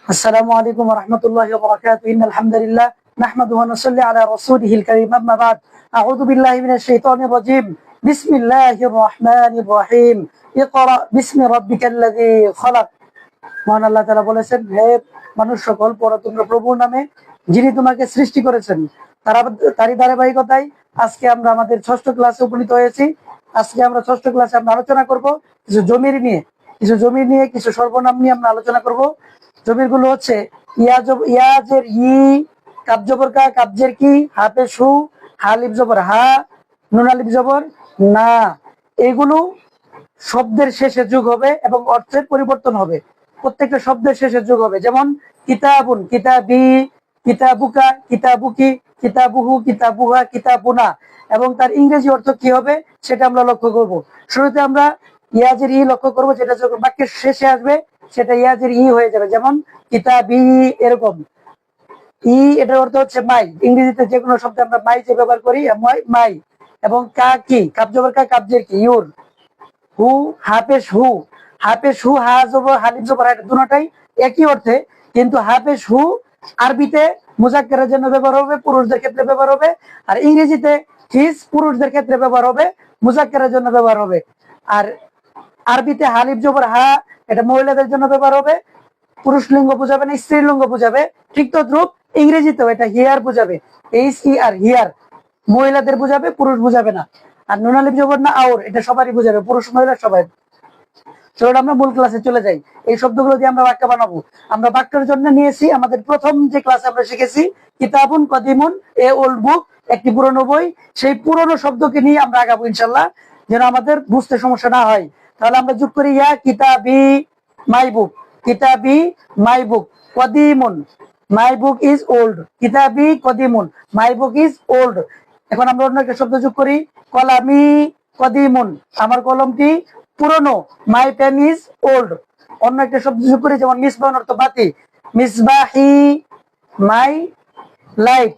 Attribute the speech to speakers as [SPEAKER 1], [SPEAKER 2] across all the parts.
[SPEAKER 1] السلام عليكم ورحمة الله وبركاته. إن الحمد لله نحمده ونصلي على رسوله الكريم. أما بعد، أعوذ بالله من الشيطان الرجيم. بسم الله الرحمن الرحيم. اقرأ باسم ربك الذي خلق. মহান আল্লাহ তাআলা বলেছেন, হে মানুষ সকল, পড়ো তোমরা প্রভুর নামে যিনি তোমাকে সৃষ্টি করেছেন। তারই ধারাবাহিকতায় আজকে আমরা আমাদের ষষ্ঠ ক্লাসে উপনীত হয়েছি। আজকে আমরা ষষ্ঠ ক্লাসে আমরা আলোচনা করব কিছু জমির নিয়ে, কিছু সর্বনাম নিয়ে আমরা আলোচনা করব। জমির গুলো হচ্ছে ইয়াজের ই, কাব জবর কা, কাবজের কি, হাফে সু, হালিফ জবর হা, নুন আলিফ জবর না। এগুলো শব্দের শেষে যোগ হবে এবং অর্থের পরিবর্তন হবে। প্রত্যেকটা শব্দের শেষে যোগ হবে। যেমন কিতাবুন, কিতাবি, কিতাবুকা, কিতাবুকি, কিতাবুহু, কিতাবুহা, কিতাবুনা, এবং তার ইংরেজি অর্থ কি হবে সেটা আমরা লক্ষ্য করব। শুরুতে আমরা ইয়াজের ই লক্ষ্য করবো, যেটা যখন বাক্যের শেষে আসবে সেটা ইয়াজের ই হয়ে যাবে। যেমন কিতাবি, এরকম ই, এটার অর্থ হচ্ছে মাই। ইংরেজিতে যে কোনো শব্দে আমরা মাই যে ব্যবহার করি, মাই। এবং কা কি, কাব জবর কা, কাবজের কি, ইউর। হু, হাফেজ হু, হাফেজ হু, হা জবর হালিফ জবর, এটা দুটোটাই একই অর্থে, কিন্তু হাফেজ হু আরবিতে মুজাক্কারের জন্য ব্যবহার হবে, পুরুষদের ক্ষেত্রে ব্যবহার হবে। আর ইংরেজিতে হিজ পুরুষদের ক্ষেত্রে ব্যবহার হবে, মুজাক্কারের জন্য ব্যবহার হবে। আর আরবিতে হালিফ জবর হা, এটা মহিলাদের জন্য ব্যবহার হবে, পুরুষ লিঙ্গ বুঝাবে না, স্ত্রীলিঙ্গ বুঝাবে। ঠিক তদ্রুপ ইংরেজিতেও এটা হিয়ার বুঝাবে, HER, হিয়ার, মহিলাদের বুঝাবে, পুরুষ বুঝাবে না। আর নুন আলিফ জবর না আওর, এটা সবারই বুঝাবে, পুরুষ মহিলা সবাই। চলো আমরা মূল ক্লাসে চলে যাই। এই শব্দগুলো দিয়ে আমরা বাক্য বানাবো। আমরা বাক্যের জন্য নিয়েছি আমাদের প্রথম যে ক্লাসে আমরা শিখেছি কিতাবুন কদিমুন, এ ওল্ড বুক, একটি পুরনো বই। সেই পুরনো শব্দকে নিয়ে আমরা আগাবো ইনশাল্লাহ, যেন আমাদের বুঝতে সমস্যা না হয়। তাহলে আমরা যোগ করি ইয়া কিতাবি, মাই বুক, কিতাবি, মাই বুক, কদিমুন, মাই বুক ইজ ওল্ড, কিতাবি কদিমুন, মাই বুক ইজ ওল্ড। এখন আমরা অন্য একটা শব্দ যোগ করি, কলামি কদিমুন, আমার কলমটি পুরনো, মাই পেন ইজ ওল্ড। অন্য একটা শব্দ যোগ করি, যেমন মিসবাহ অর্থ বাতি, মিসবাহি, মাই লাইট,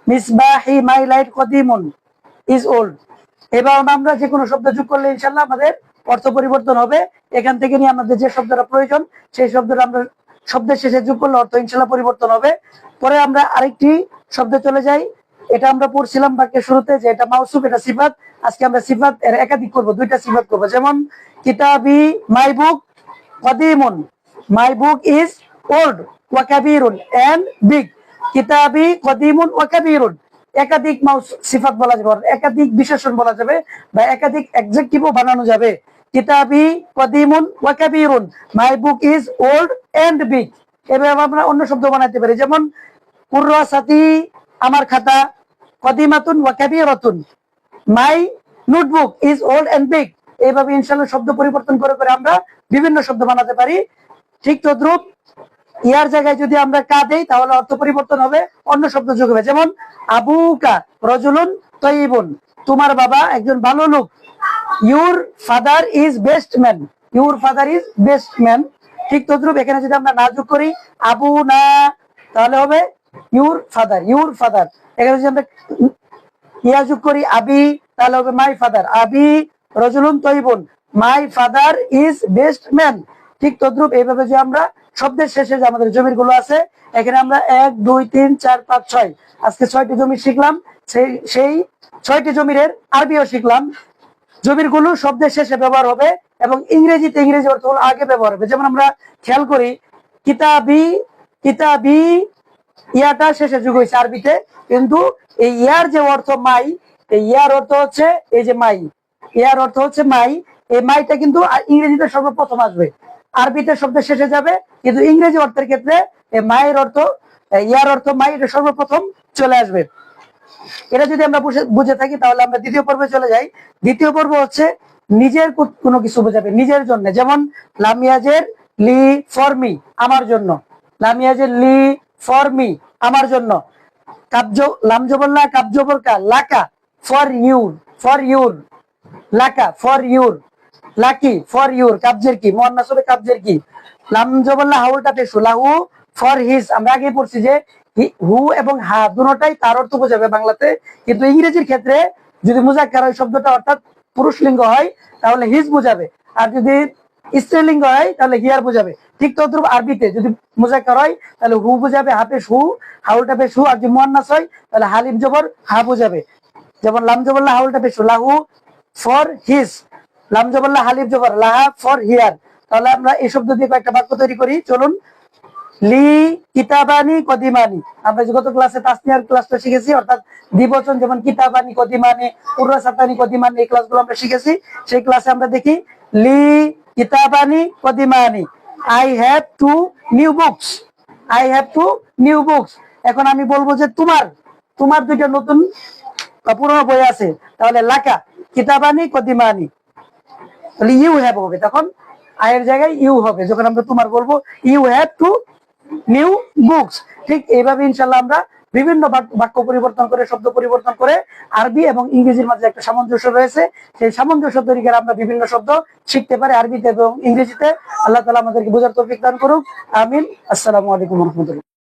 [SPEAKER 1] মিসবাহি, মাই লাইট কদিমুন ইজ ওল্ড। এবার আমরা যে কোনো শব্দ যোগ করলে ইনশাল্লাহ আমাদের অর্থ পরিবর্তন হবে। এখান থেকে নিয়ে আমাদের যে শব্দটা প্রয়োজন সেই শব্দটা আমরা শব্দের শেষে যোগ করলে অর্থ ইনশাল্লাহ পরিবর্তন হবে। পরে আমরা আরেকটি শব্দে চলে যাই। এটা আমরা পড়ছিলাম বাক্যের শুরুতে যে এটা মাউসুফ, এটা সিফাত। আজকে আমরা সিফাত এর একাধিক করব, দুইটা সিফাত করব। যেমন কিতাবি, মাই বুক, কদিমুন, মাই বুক ইজ ওল্ড, ওয়া কাবীরুন, এন্ড বিগ। কিতাবি কদিমুন ওয়া কাবীরুন, একাধিক সিফাত বলা যাবে, একাধিক বিশেষণ বলা যাবে, বা একাধিক অ্যাডজেক্টিভও বানানো যাবে। কিতাবি কদিমুন ওয়া কাবীরুন, my book is old and big. এভাবে আমরা অন্য শব্দ বানাতে পারি। যেমন কুররাসাতি, আমার খাতা, কদিমাতুন ওয়া কাবীরাতুন, my notebook is old and big. এইভাবে ইনশাআল্লাহ শব্দ পরিবর্তন করে করে আমরা বিভিন্ন শব্দ বানাতে পারি। ঠিক তদ্রুপ ইয়ার জায়গায় যদি আমরা কা দেই তাহলে অর্থ পরিবর্তন হবে, অন্য শব্দ যোগ হবে। যেমন আবুকা রজুলুন তয়্যিবুন, তোমার বাবা একজন ভালো লোক। Your father is best man, your father is best man. ঠিক তদ্রুপ এখানে যদি আমরা না যোগ করি আবু না, তাহলে হবে ইউর ফাদার, ইউর ফাদার। এখানে যদি আমরা ইয়া যোগ করি আবি, তাহলে হবে মাই ফাদার, আবি রজুলুন তয়্যিবুন, my father is best man. ঠিক তদ্রুপ এইভাবে যে আমরা শব্দের শেষে যে আমাদের জমির গুলো আছে, এখানে আমরা 1 2 3 4 5 6 আজকে 6টি জমি শিখলাম। সেই 6টি জমির আরবিও শিখলাম। জমির গুলো শব্দের শেষে ব্যবহার হবে এবং ইংরেজিতে ইংরেজি অর্থ হলো আগে ব্যবহার হবে। যেমন আমরা খেয়াল করি কিতাবি, কিতাবি ইয়াটা শেষে যোগ হয়েছে আরবিতে, কিন্তু এই ইয়ার যে অর্থ মাই, এই ইয়ার অর্থ হচ্ছে এই যে মাই, ইয়ার অর্থ হচ্ছে মাই। এই মাইটা কিন্তু ইংরেজিতে সর্বপ্রথম আসবে, আরবিতে শব্দের শেষে যাবে, কিন্তু ইংরেজি অর্থের ক্ষেত্রে এই মায়ের অর্থ, ইয়ার অর্থ মাই, এটা সর্বপ্রথম চলে আসবে। এটা যদি আমরা বুঝে থাকি তাহলে আমরা দ্বিতীয় পর্বে চলে যাই। দ্বিতীয় পর্ব হচ্ছে নিজের কোনো কিছু বোঝাবে, নিজের জন্য। যেমন লামিয়াজের লি ফর মি, আমার জন্য, লামিয়াজের লি ফর মি, আমার জন্য। কাবজ লাম জবর লা, কাব জবর কা, লাকা ফর ইউর, ফর ইউর, লাকা ফর ইউর, লাকি ফর ইউর, কাবজের কি, মুয়ান্নাস হবে কাবজের কি। লাম জবর লা, হাউলটা পেশু, লাহু ফর হিজ। আমরা আগে পড়ছি যে হু এবং হা দুটোটাই তার অর্থ বোঝাবে বাংলাতে, কিন্তু ইংরেজির ক্ষেত্রে যদি মুজাক্কার হয় শব্দটা, অর্থাৎ পুরুষ লিঙ্গ হয়, তাহলে হিজ বোঝাবে। আর যদি স্ত্রীলিঙ্গ হয় তাহলে হিয়ার বোঝাবে। ঠিক তদ্রুপ আরবিতে যদি মুজাক্কার হয় তাহলে হু বোঝাবে, হাফেজ হু, হাউলটা পেশ হু। আর যদি মুয়ান্নাস হয় তাহলে হালিফ জবর হা বোঝাবে। যেমন লাম জবর লা, হাউলটা পেশ হু, লাহু ফর হিজ, লাম জবর লা, হালিফ জবর লাহা ফর হিয়ার। তাহলে আমরা এই শব্দ দিয়ে কয়েকটা বাক্য তৈরি করি, চলুন। লি কিতাবানি কদিমানি, আমরা যে গত ক্লাসে তাসনিয়ার ক্লাসটা শিখেছি, অর্থাৎ দ্বিবচন যেমন কিতাবানি কদিমানি, উররাসাতানি কদিমানি, এই ক্লাসগুলো আমরা শিখেছি। সেই ক্লাসে আমরা দেখি লি কিতাবানি কদিমানি, I have two new books, I have two new books. এখন আমি বলবো যে তোমার, তোমার দুইটা নতুন পুরনো বই আছে, তাহলে লাকা কিতাবানি কদিমানি, তাহলে ইউ হ্যাভ হবে, তখন আয়ের জায়গায় ইউ হবে যখন আমরা তোমার বলবো, you have two new books. ঠিক এইভাবে ইনশাল্লাহ আমরা বিভিন্ন বাক্য পরিবর্তন করে, শব্দ পরিবর্তন করে আরবি এবং ইংরেজির মাঝে একটা সামঞ্জস্য রয়েছে, সেই সামঞ্জস্য তৈরি করে আমরা বিভিন্ন শব্দ শিখতে পারি আরবিতে এবং ইংরেজিতে। আল্লাহ তাআলা আমাদেরকে বোঝার তৌফিক দান করুক, আমিন। আসসালামু আলাইকুম ওয়া রাহমাতুল্লাহ।